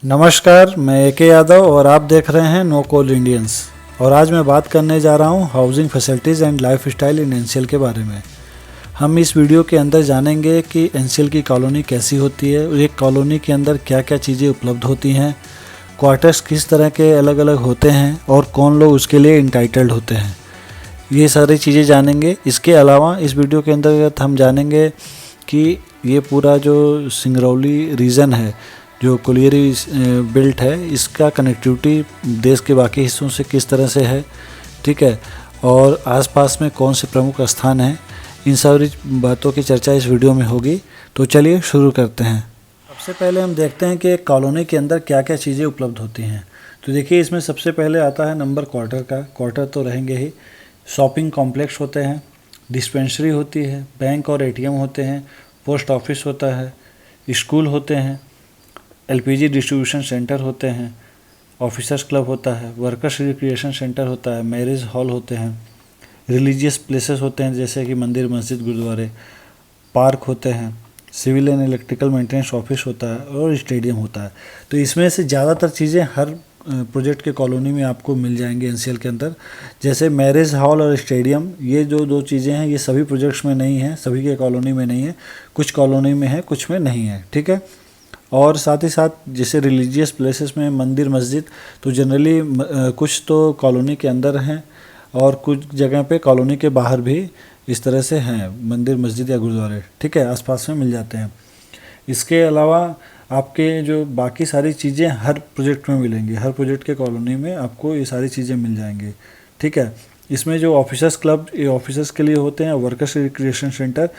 नमस्कार, मैं ए.के. यादव और आप देख रहे हैं नो कोल इंडियंस। और आज मैं बात करने जा रहा हूं housing facilities and life style in NCL के बारे में। हम इस वीडियो के अंदर जानेंगे कि एनसीएल की कॉलोनी कैसी होती है, एक कॉलोनी के अंदर क्या क्या चीज़ें उपलब्ध होती हैं, क्वार्टर्स किस तरह के अलग अलग होते हैं और कौन लोग उसके लिए इंटाइटल्ड होते हैं, ये सारी चीज़ें जानेंगे। इसके अलावा इस वीडियो के अंतर्गत हम जानेंगे कि ये पूरा जो सिंगरौली रीजन है, जो कोलियरी बेल्ट है, इसका कनेक्टिविटी देश के बाकी हिस्सों से किस तरह से है, ठीक है, और आसपास में कौन से प्रमुख स्थान हैं, इन सारी बातों की चर्चा इस वीडियो में होगी। तो चलिए शुरू करते हैं। सबसे पहले हम देखते हैं कि एक कॉलोनी के अंदर क्या क्या चीज़ें उपलब्ध होती हैं। तो देखिए, इसमें सबसे पहले आता है नंबर क्वार्टर का। क्वार्टर तो रहेंगे ही। शॉपिंग कॉम्प्लेक्स होते हैं, डिस्पेंसरी होती है, बैंक और एटीएम होते हैं, पोस्ट ऑफिस होता है, स्कूल होते हैं, एलपीजी डिस्ट्रीब्यूशन सेंटर होते हैं, ऑफिसर्स क्लब होता है, वर्कर्स रिक्रिएशन सेंटर होता है, मैरिज हॉल होते हैं, रिलीजियस प्लेसेस होते हैं जैसे कि मंदिर, मस्जिद, गुरुद्वारे, पार्क होते हैं, civil and electrical maintenance office होता है और स्टेडियम होता है। तो इसमें से ज़्यादातर चीज़ें हर प्रोजेक्ट के कॉलोनी में आपको मिल जाएंगे एनसीएल के अंदर। जैसे मैरिज हॉल और स्टेडियम, ये जो दो चीज़ें हैं, ये सभी प्रोजेक्ट्स में नहीं है, सभी के कॉलोनी में नहीं है, कुछ कॉलोनी में है, कुछ में नहीं है, ठीक है। और साथ ही साथ जैसे रिलीजियस प्लेसेस में मंदिर, मस्जिद, तो जनरली कुछ तो कॉलोनी के अंदर हैं और कुछ जगह पे कॉलोनी के बाहर भी इस तरह से हैं मंदिर, मस्जिद या गुरुद्वारे, ठीक है, आसपास में मिल जाते हैं। इसके अलावा आपके जो बाकी सारी चीज़ें हर प्रोजेक्ट में मिलेंगी, हर प्रोजेक्ट के कॉलोनी में आपको ये सारी चीज़ें मिल जाएंगी, ठीक है। इसमें जो ऑफिसर्स क्लब, ये ऑफिसर्स के लिए होते हैं, वर्कर्स रिक्रिएशन सेंटर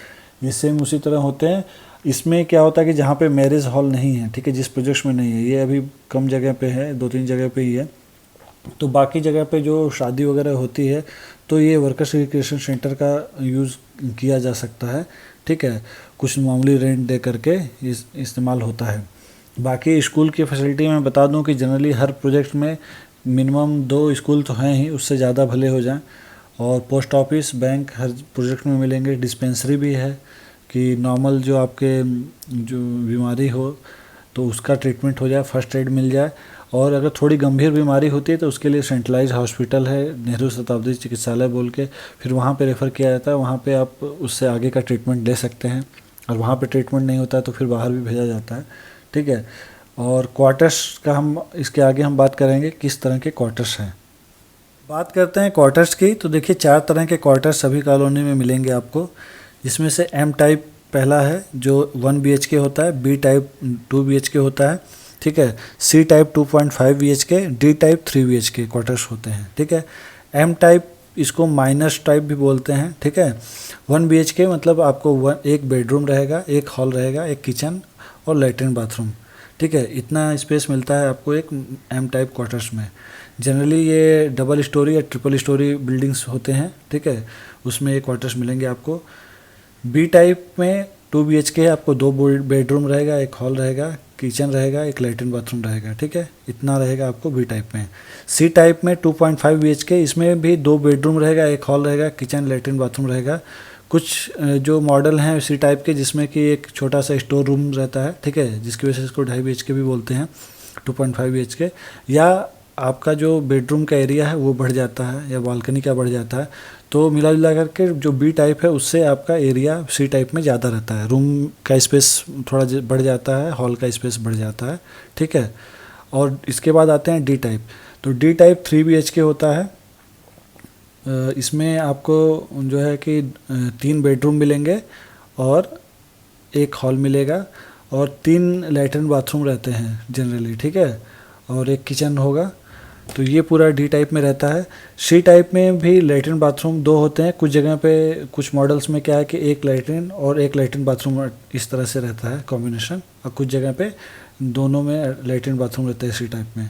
ये सेम उसी तरह होते हैं। इसमें क्या होता है कि जहाँ पे मैरिज हॉल नहीं है, ठीक है, जिस प्रोजेक्ट्स में नहीं है, ये अभी कम जगह पे है, 2-3 जगह पे ही है, तो बाकी जगह पे जो शादी वगैरह होती है तो ये वर्कर्स रिक्रिएशन सेंटर का यूज़ किया जा सकता है, ठीक है, कुछ मामूली रेंट दे करके इस्तेमाल होता है। बाकी स्कूल की फैसिलिटी मैं बता दूं कि जनरली हर प्रोजेक्ट में मिनिमम 2 स्कूल तो हैं ही, उससे ज़्यादा भले हो जाएं, और पोस्ट ऑफिस, बैंक हर प्रोजेक्ट में मिलेंगे। डिस्पेंसरी भी है कि नॉर्मल जो आपके जो बीमारी हो तो उसका ट्रीटमेंट हो जाए, फर्स्ट एड मिल जाए, और अगर थोड़ी गंभीर बीमारी होती है तो उसके लिए सेंट्रलाइज हॉस्पिटल है, नेहरू शताब्दी चिकित्सालय बोल के, फिर वहाँ पे रेफ़र किया जाता है, वहाँ पे आप उससे आगे का ट्रीटमेंट ले सकते हैं, और वहाँ पे ट्रीटमेंट नहीं होता है तो फिर बाहर भी भेजा जाता है, ठीक है। और क्वार्टर्स का हम इसके आगे हम बात करेंगे किस तरह के क्वार्टर्स हैं। बात करते हैं क्वार्टर्स की। तो देखिए, 4 तरह के क्वार्टर्स सभी कॉलोनी में मिलेंगे आपको, जिसमें से एम टाइप पहला है जो 1 BHK होता है, बी टाइप 2 BHK होता है, ठीक है, C type 2.5 BHK, D type 3 BHK quarters होते हैं, ठीक है। एम टाइप, इसको माइनस टाइप भी बोलते हैं, ठीक है। 1 BHK मतलब आपको एक बेडरूम रहेगा, एक हॉल रहेगा, एक किचन और लैट्रिन बाथरूम, ठीक है, इतना स्पेस मिलता है आपको एक एम टाइप क्वार्टर्स में। जनरली ये डबल स्टोरी या ट्रिपल स्टोरी बिल्डिंग्स होते हैं, ठीक है, उसमें ये क्वार्टर्स मिलेंगे आपको। बी टाइप में 2 BHK है, आपको 2 बेडरूम रहेगा, एक हॉल रहेगा, किचन रहेगा, एक लैट्रिन बाथरूम रहेगा, ठीक है, इतना रहेगा आपको बी टाइप में। सी टाइप में 2.5 BHK, इसमें भी 2 बेडरूम रहेगा, एक हॉल रहेगा, किचन, लैट्रिन बाथरूम रहेगा। कुछ जो मॉडल हैं सी टाइप के जिसमें कि एक छोटा सा स्टोर रूम रहता है, ठीक है, जिसकी वजह से इसको 2.5 BHK भी बोलते हैं, 2.5 BHK। या आपका जो बेडरूम का एरिया है वो बढ़ जाता है या बालकनी का बढ़ जाता है, तो मिला जुला करके जो बी टाइप है उससे आपका एरिया सी टाइप में ज़्यादा रहता है, रूम का स्पेस थोड़ा बढ़ जाता है, हॉल का स्पेस बढ़ जाता है, ठीक है। और इसके बाद आते हैं डी टाइप। तो डी टाइप 3 BHK होता है। इसमें आपको जो है कि 3 बेडरूम मिलेंगे और एक हॉल मिलेगा और 3 लैट्रिन बाथरूम रहते हैं जनरली, ठीक है, और एक किचन होगा। तो ये पूरा डी टाइप में रहता है। सी टाइप में भी लैट्रिन बाथरूम 2 होते हैं, कुछ जगह पे कुछ मॉडल्स में क्या है कि एक लैट्रिन और एक लैट्रिन बाथरूम इस तरह से रहता है कॉम्बिनेशन, और कुछ जगह पे दोनों में लैट्रिन बाथरूम रहता है सी टाइप में।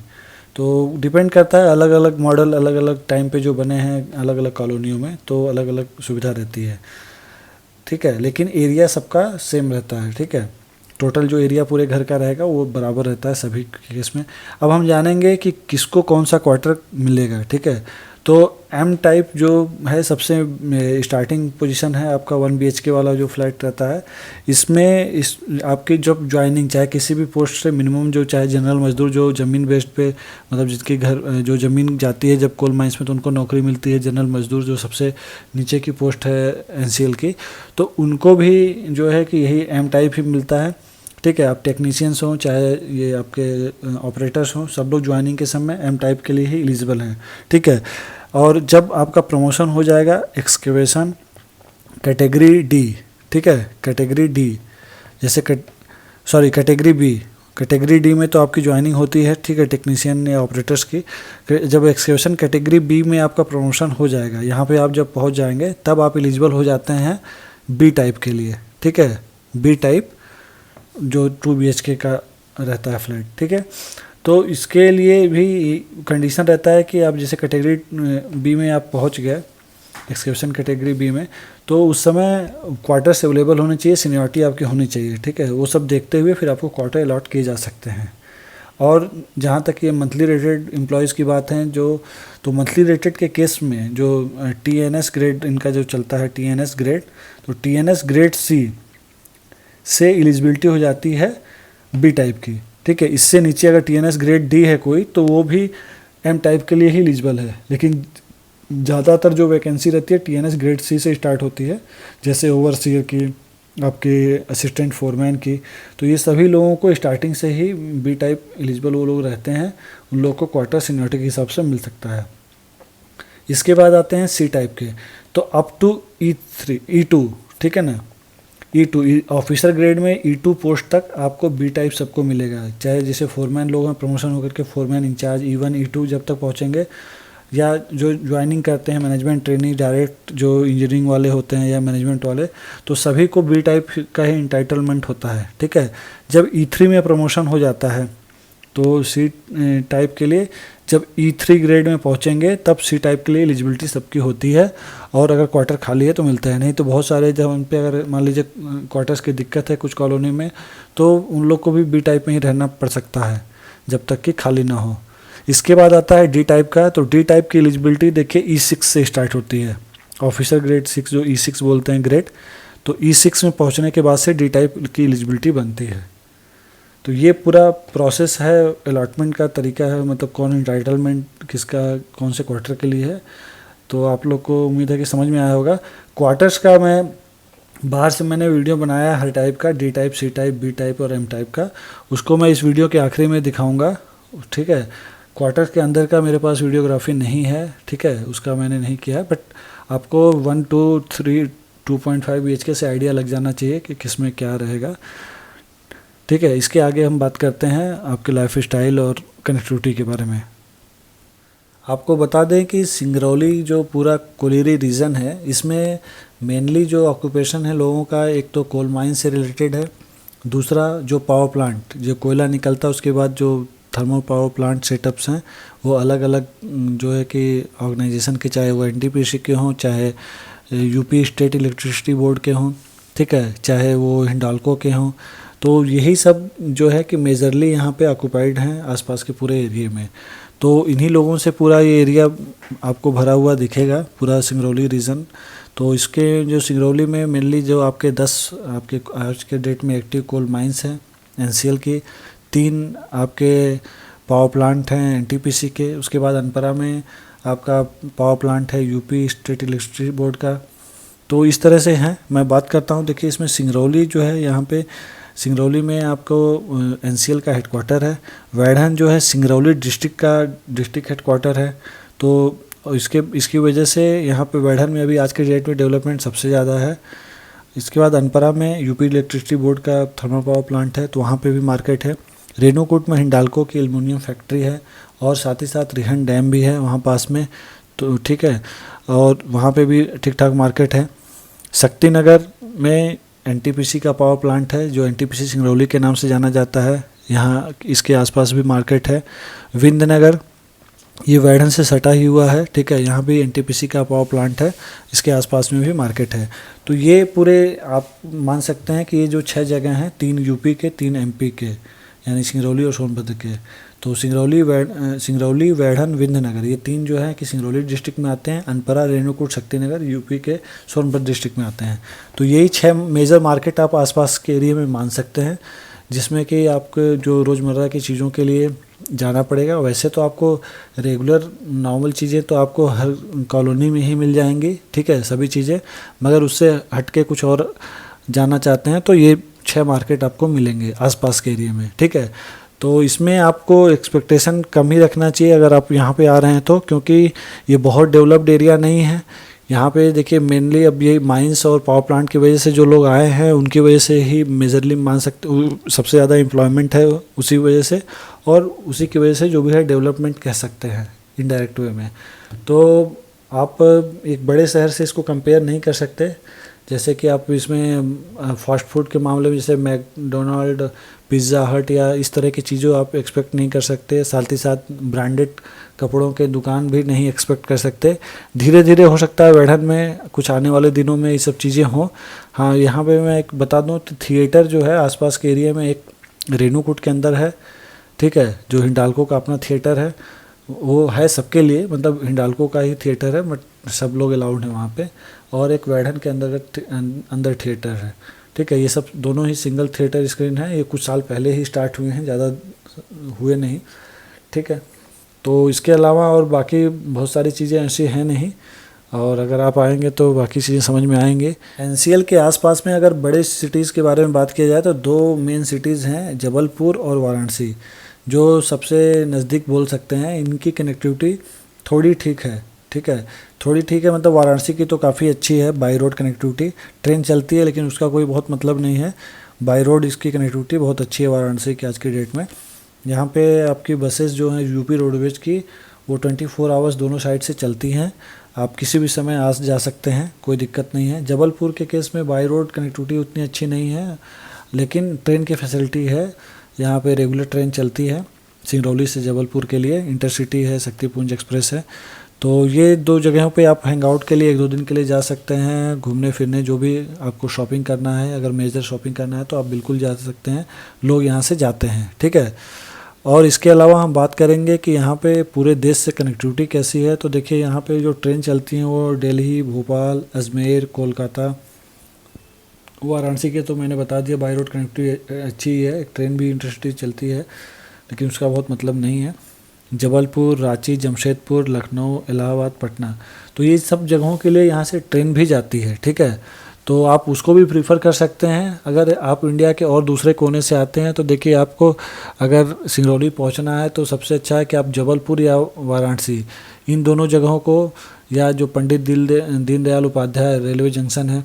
तो डिपेंड करता है, अलग अलग मॉडल अलग अलग टाइम पे जो बने हैं अलग अलग कॉलोनियों में, तो अलग अलग सुविधा रहती है, ठीक है, लेकिन एरिया सबका सेम रहता है, ठीक है। टोटल जो एरिया पूरे घर का रहेगा वो बराबर रहता है सभी केस में। अब हम जानेंगे कि किसको कौन सा क्वार्टर मिलेगा, ठीक है। तो एम टाइप जो है सबसे स्टार्टिंग पोजीशन है आपका 1 BHK वाला जो फ्लैट रहता है। इसमें इस आपकी जब ज्वाइनिंग चाहे किसी भी पोस्ट से मिनिमम जो चाहे जनरल मजदूर जो ज़मीन बेस्ड पे मतलब जिसके घर जो ज़मीन जाती है जब कोल माइंस में तो उनको नौकरी मिलती है, जनरल मजदूर जो सबसे नीचे की पोस्ट है NCL की, तो उनको भी जो है कि यही एम टाइप ही मिलता है। ठीक है, आप टेक्नीशियंस हों चाहे ये आपके ऑपरेटर्स हों, सब लोग ज्वाइनिंग के समय एम टाइप के लिए ही एलिजिबल हैं। ठीक है, और जब आपका प्रमोशन हो जाएगा एक्सकेवेशन कैटेगरी डी, ठीक है, कैटेगरी डी जैसे कैटेगरी बी, कैटेगरी डी में तो आपकी ज्वाइनिंग होती है, ठीक है, टेक्नीशियन या ऑपरेटर्स की। जब एक्सकेवेशन कैटेगरी बी में आपका प्रमोशन हो जाएगा, यहाँ पे आप जब पहुँच जाएंगे तब आप एलिजिबल हो जाते हैं बी टाइप के लिए। ठीक है, बी टाइप जो 2 BHK का रहता है फ्लैट। ठीक है, तो इसके लिए भी कंडीशन रहता है कि आप जैसे कैटेगरी बी में आप पहुंच गए, एक्सकेवेशन कैटेगरी बी में, तो उस समय क्वार्टर्स अवेलेबल होने चाहिए, सीनियरिटी आपकी होनी चाहिए। ठीक है, वो सब देखते हुए फिर आपको क्वार्टर अलॉट किए जा सकते हैं। और जहाँ तक ये मंथली रेटेड एम्प्लॉयज़ की बात है, जो तो मंथली रेटेड के केस में जो TNS ग्रेड इनका जो चलता है TNS ग्रेड, तो TNS ग्रेड सी से एलिजिबिलिटी हो जाती है बी टाइप की। ठीक है, इससे नीचे अगर TNS ग्रेड डी है कोई तो वो भी एम टाइप के लिए ही एलिजिबल है, लेकिन ज़्यादातर जो वैकेंसी रहती है TNS ग्रेड सी से स्टार्ट होती है, जैसे ओवरसीयर की, आपके असिस्टेंट फोरमैन की। तो ये सभी लोगों को स्टार्टिंग से ही बी टाइप एलिजिबल वो लोग रहते हैं, उन लोगों को क्वार्टर सीनियरिटी के हिसाब से मिल सकता है। इसके बाद आते हैं सी टाइप के, तो अप टू E3 E2, ठीक है ना, E2 ऑफिसर ग्रेड में E2 पोस्ट तक आपको बी टाइप सबको मिलेगा, चाहे जैसे फोरमैन लोग हैं प्रमोशन होकर के फोरमैन इंचार्ज E1 E2 जब तक पहुंचेंगे, या जो ज्वाइनिंग करते हैं मैनेजमेंट ट्रेनिंग डायरेक्ट जो इंजीनियरिंग वाले होते हैं या मैनेजमेंट वाले, तो सभी को बी टाइप का ही इंटाइटलमेंट होता है। ठीक है, जब E3 में प्रमोशन हो जाता है तो सी टाइप के लिए जब E3 ग्रेड में पहुंचेंगे तब सी टाइप के लिए एलिजिबिलिटी सबकी होती है, और अगर क्वार्टर खाली है तो मिलता है, नहीं तो बहुत सारे जब उन पे अगर मान लीजिए क्वार्टर्स की दिक्कत है कुछ कॉलोनी में, तो उन लोग को भी बी टाइप में ही रहना पड़ सकता है जब तक कि खाली ना हो। इसके बाद आता है डी टाइप का, तो डी टाइप की एलिजिबिलिटी देखिए E6 से स्टार्ट होती है, ऑफिसर ग्रेड 6 जो E6 बोलते हैं ग्रेड, तो E6 में पहुँचने के बाद से डी टाइप की एलिजिबिलिटी बनती है। तो ये पूरा प्रोसेस है, अलॉटमेंट का तरीका है, मतलब कौन इंटाइटलमेंट किसका कौन से क्वार्टर के लिए है। तो आप लोग को उम्मीद है कि समझ में आया होगा। क्वार्टर्स का मैं बाहर से मैंने वीडियो बनाया है हर टाइप का, D type, C type, B type और एम टाइप का, उसको मैं इस वीडियो के आखिरी में दिखाऊंगा। ठीक है, क्वार्टर्स के अंदर का मेरे पास वीडियोग्राफी नहीं है, ठीक है, उसका मैंने नहीं किया, बट आपको 1 2 3 2.5 BHK से आइडिया लग जाना चाहिए कि किस में क्या रहेगा। ठीक है, इसके आगे हम बात करते हैं आपके लाइफ स्टाइल और कनेक्टिविटी के बारे में। आपको बता दें कि सिंगरौली जो पूरा कोलियरी रीजन है, इसमें मेनली जो ऑक्यूपेशन है लोगों का, एक तो कोल माइन से रिलेटेड है, दूसरा जो पावर प्लांट जो कोयला निकलता है उसके बाद जो थर्मल पावर प्लांट सेटअप्स हैं वो अलग अलग जो है कि ऑर्गेनाइजेशन के, चाहे वो NTPC के हों, चाहे यूपी स्टेट इलेक्ट्रिसिटी बोर्ड के हों, ठीक है, चाहे वो हिंडाल्को के हों, तो यही सब जो है कि मेजरली यहाँ पे ऑक्यूपाइड हैं आसपास के पूरे एरिया में। तो इन्हीं लोगों से पूरा ये एरिया आपको भरा हुआ दिखेगा, पूरा सिंगरौली रीजन। तो इसके जो सिंगरौली में मेनली जो आपके 10 आपके आज के डेट में एक्टिव कोल माइंस हैं NCL की, 3 आपके पावर प्लांट हैं NTPC के, उसके बाद अनपरा में आपका पावर प्लांट है यूपी स्टेट इलेक्ट्रिसिटी बोर्ड का। तो इस तरह से हैं। मैं बात करता हूँ, देखिए इसमें सिंगरौली जो है, यहाँ पे सिंगरौली में आपको NCL का हेडक्वार्टर है। वैढ़न जो है सिंगरौली डिस्ट्रिक्ट का डिस्ट्रिक्ट हेडक्वार्टर है। तो इसकी वजह से यहाँ पे वैढ़न में अभी आज के डेट में डेवलपमेंट सबसे ज़्यादा है। इसके बाद अनपरा में यूपी इलेक्ट्रिसिटी बोर्ड का थर्मल पावर प्लांट है, तो वहाँ पे भी मार्केट है। रेणुकूट में हिंडाल्को की एल्युमिनियम फैक्ट्री है, और साथ ही साथ रिहन डैम भी है वहाँ पास में, तो ठीक है, और वहाँ पे भी ठीक ठाक मार्केट है। शक्तिनगर में NTPC का पावर प्लांट है, जो NTPC सिंगरौली के नाम से जाना जाता है, यहाँ इसके आसपास भी मार्केट है। विंध्यनगर ये वैढ़न से सटा ही हुआ है, ठीक है, यहाँ भी NTPC का पावर प्लांट है, इसके आसपास में भी मार्केट है। तो ये पूरे आप मान सकते हैं कि ये जो 6 जगह हैं, 3 यूपी के, 3 MP के, यानी सिंगरौली और सोनभद्र के। तो सिंगरौली, वैढ़न, विंध्यनगर, ये 3 जो है कि सिंगरौली डिस्ट्रिक्ट में आते हैं। अनपरा, रेणुकूट, शक्तिनगर यूपी के सोनभद्र डिस्ट्रिक्ट में आते हैं। तो यही 6 मेजर मार्केट आप आसपास के एरिया में मान सकते हैं, जिसमें कि आपको जो रोज़मर्रा की चीज़ों के लिए जाना पड़ेगा। वैसे तो आपको रेगुलर नॉर्मल चीज़ें तो आपको हर कॉलोनी में ही मिल जाएंगी, ठीक है, सभी चीज़ें, मगर उससे हट के कुछ और जाना चाहते हैं तो ये 6 मार्केट आपको मिलेंगे आसपास के एरिया में, ठीक है। तो इसमें आपको एक्सपेक्टेशन कम ही रखना चाहिए अगर आप यहाँ पे आ रहे हैं तो, क्योंकि ये बहुत डेवलप्ड एरिया नहीं है। यहाँ पे देखिए मेनली अब ये माइंस और पावर प्लांट की वजह से जो लोग आए हैं उनकी वजह से ही मेजरली मान सकते, सबसे ज़्यादा एम्प्लॉयमेंट है उसी वजह से, और उसी की वजह से जो भी है डेवलपमेंट कह सकते हैं इनडायरेक्ट वे में। तो आप एक बड़े शहर से इसको कंपेयर नहीं कर सकते। जैसे कि आप इसमें फास्ट फूड के मामले में जैसे मैकडोनाल्ड, पिज़्ज़ा हट या इस तरह की चीज़ों आप एक्सपेक्ट नहीं कर सकते। साथ ही साथ ब्रांडेड कपड़ों के दुकान भी नहीं एक्सपेक्ट कर सकते। धीरे धीरे हो सकता है वैढ़न में कुछ आने वाले दिनों में ये सब चीज़ें हों। हाँ, यहाँ पे मैं एक बता दूँ तो थिएटर जो है आसपास के एरिया में एक रेणुकूट के अंदर है, ठीक है, जो हिंडाल्को का अपना थिएटर है, वो है सबके लिए, मतलब हिंडाल्को का ही थिएटर है बट सब लोग अलाउड हैं वहाँ पे। और एक वैढ़न के अंदर थिएटर है, ठीक है। ये सब दोनों ही सिंगल थिएटर स्क्रीन है। ये कुछ साल पहले ही स्टार्ट हुए हैं, ज़्यादा हुए नहीं, ठीक है। तो इसके अलावा और बाकी बहुत सारी चीज़ें ऐसी हैं नहीं, और अगर आप आएंगे तो बाकी चीज़ें समझ में आएंगे। एनसीएल के आसपास में अगर बड़े सिटीज़ के बारे में बात किया जाए तो 2 मेन सिटीज़ हैं, जबलपुर और वाराणसी, जो सबसे नज़दीक बोल सकते हैं। इनकी कनेक्टिविटी थोड़ी ठीक है, ठीक है, थोड़ी ठीक है, मतलब वाराणसी की तो काफ़ी अच्छी है। बाई रोड कनेक्टिविटी, ट्रेन चलती है लेकिन उसका कोई बहुत मतलब नहीं है। बाई रोड इसकी कनेक्टिविटी बहुत अच्छी है वाराणसी की आज की डेट में। यहाँ पे आपकी बसेस जो हैं यूपी रोडवेज की, वो 24 आवर्स दोनों साइड से चलती हैं। आप किसी भी समय आ जा सकते हैं, कोई दिक्कत नहीं है। जबलपुर के केस में बाई रोड कनेक्टिविटी उतनी अच्छी नहीं है, लेकिन ट्रेन की फैसिलिटी है। यहाँ पे रेगुलर ट्रेन चलती है सिंगरौली से जबलपुर के लिए, इंटरसिटी है, शक्तिपुंज एक्सप्रेस है। तो ये 2 जगहों पे आप हैंग आउट के लिए 1-2 दिन के लिए जा सकते हैं, घूमने फिरने, जो भी आपको शॉपिंग करना है, अगर मेजर शॉपिंग करना है तो आप बिल्कुल जा सकते हैं। लोग यहाँ से जाते हैं, ठीक है। और इसके अलावा हम बात करेंगे कि यहाँ पे पूरे देश से कनेक्टिविटी कैसी है। तो देखिए यहाँ पे जो ट्रेन चलती हैं वो दिल्ली, भोपाल, अजमेर, कोलकाता, वाराणसी के तो मैंने बता दिया, बाई रोड कनेक्टिविटी अच्छी है, ट्रेन भी इंटरसिटी चलती है लेकिन उसका बहुत मतलब नहीं है। जबलपुर, रांची, जमशेदपुर, लखनऊ, इलाहाबाद, पटना, तो ये सब जगहों के लिए यहाँ से ट्रेन भी जाती है, ठीक है। तो आप उसको भी प्रीफर कर सकते हैं। अगर आप इंडिया के और दूसरे कोने से आते हैं तो देखिए आपको अगर सिंगरौली पहुँचना है तो सबसे अच्छा है कि आप जबलपुर या वाराणसी, इन दोनों जगहों को, या जो पंडित दीनदयाल उपाध्याय रेलवे जंक्शन है,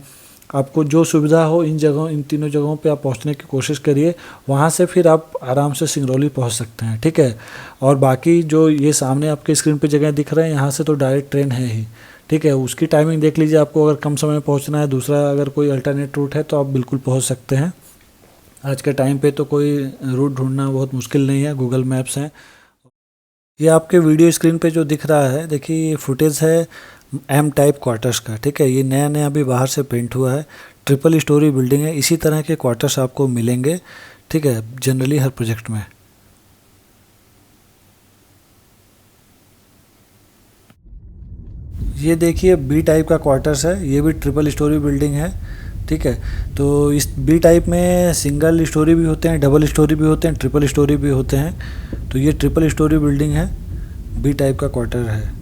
आपको जो सुविधा हो इन तीनों जगहों पे आप पहुंचने की कोशिश करिए। वहां से फिर आप आराम से सिंगरौली पहुंच सकते हैं, ठीक है। और बाकी जो ये सामने आपके स्क्रीन पे जगह दिख रहे हैं, यहाँ से तो डायरेक्ट ट्रेन है ही, ठीक है। उसकी टाइमिंग देख लीजिए, आपको अगर कम समय में पहुँचना है, दूसरा अगर कोई अल्टरनेट रूट है तो आप बिल्कुल पहुँच सकते हैं। आज के टाइम पर तो कोई रूट ढूंढना बहुत मुश्किल नहीं है, गूगल मैप्स हैं। ये आपके वीडियो स्क्रीन पे जो दिख रहा है, देखिए ये फुटेज है एम टाइप क्वार्टर्स का, ठीक है। ये नया नया अभी बाहर से पेंट हुआ है, ट्रिपल स्टोरी बिल्डिंग है। इसी तरह के क्वार्टर्स आपको मिलेंगे, ठीक है, जनरली हर प्रोजेक्ट में। ये देखिए बी टाइप का क्वार्टर्स है, ये भी ट्रिपल स्टोरी बिल्डिंग है, ठीक है। तो इस बी टाइप में सिंगल स्टोरी भी होते हैं, डबल स्टोरी भी होते हैं, ट्रिपल स्टोरी भी होते हैं। तो ये ट्रिपल स्टोरी बिल्डिंग है, बी टाइप का क्वार्टर है।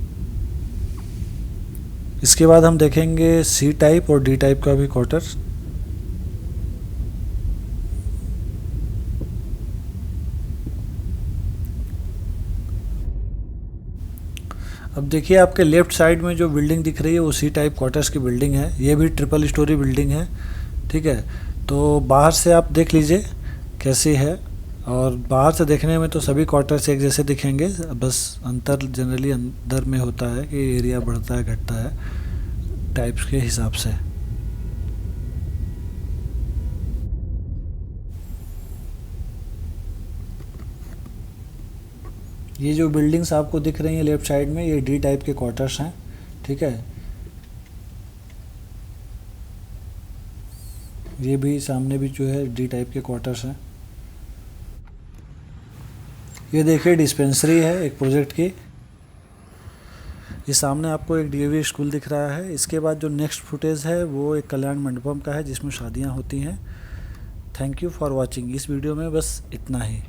इसके बाद हम देखेंगे सी टाइप और डी टाइप का भी क्वार्टर। अब देखिए आपके लेफ़्ट साइड में जो बिल्डिंग दिख रही है वो सी टाइप क्वार्टर्स की बिल्डिंग है। ये भी ट्रिपल स्टोरी बिल्डिंग है, ठीक है। तो बाहर से आप देख लीजिए कैसी है, और बाहर से देखने में तो सभी क्वार्टर्स एक जैसे दिखेंगे, बस अंतर जनरली अंदर में होता है कि एरिया बढ़ता है घटता है टाइप्स के हिसाब से। ये जो बिल्डिंग्स आपको दिख रही हैं लेफ़्ट साइड में, ये डी टाइप के क्वार्टर्स हैं, ठीक है। ये भी सामने भी जो है डी टाइप के क्वार्टर्स हैं। ये देखिए डिस्पेंसरी है एक प्रोजेक्ट की। ये सामने आपको एक डीएवी स्कूल दिख रहा है। इसके बाद जो नेक्स्ट फुटेज है वो एक कल्याण मंडपम का है जिसमें शादियां होती हैं। Thank you for watching. इस वीडियो में बस इतना ही।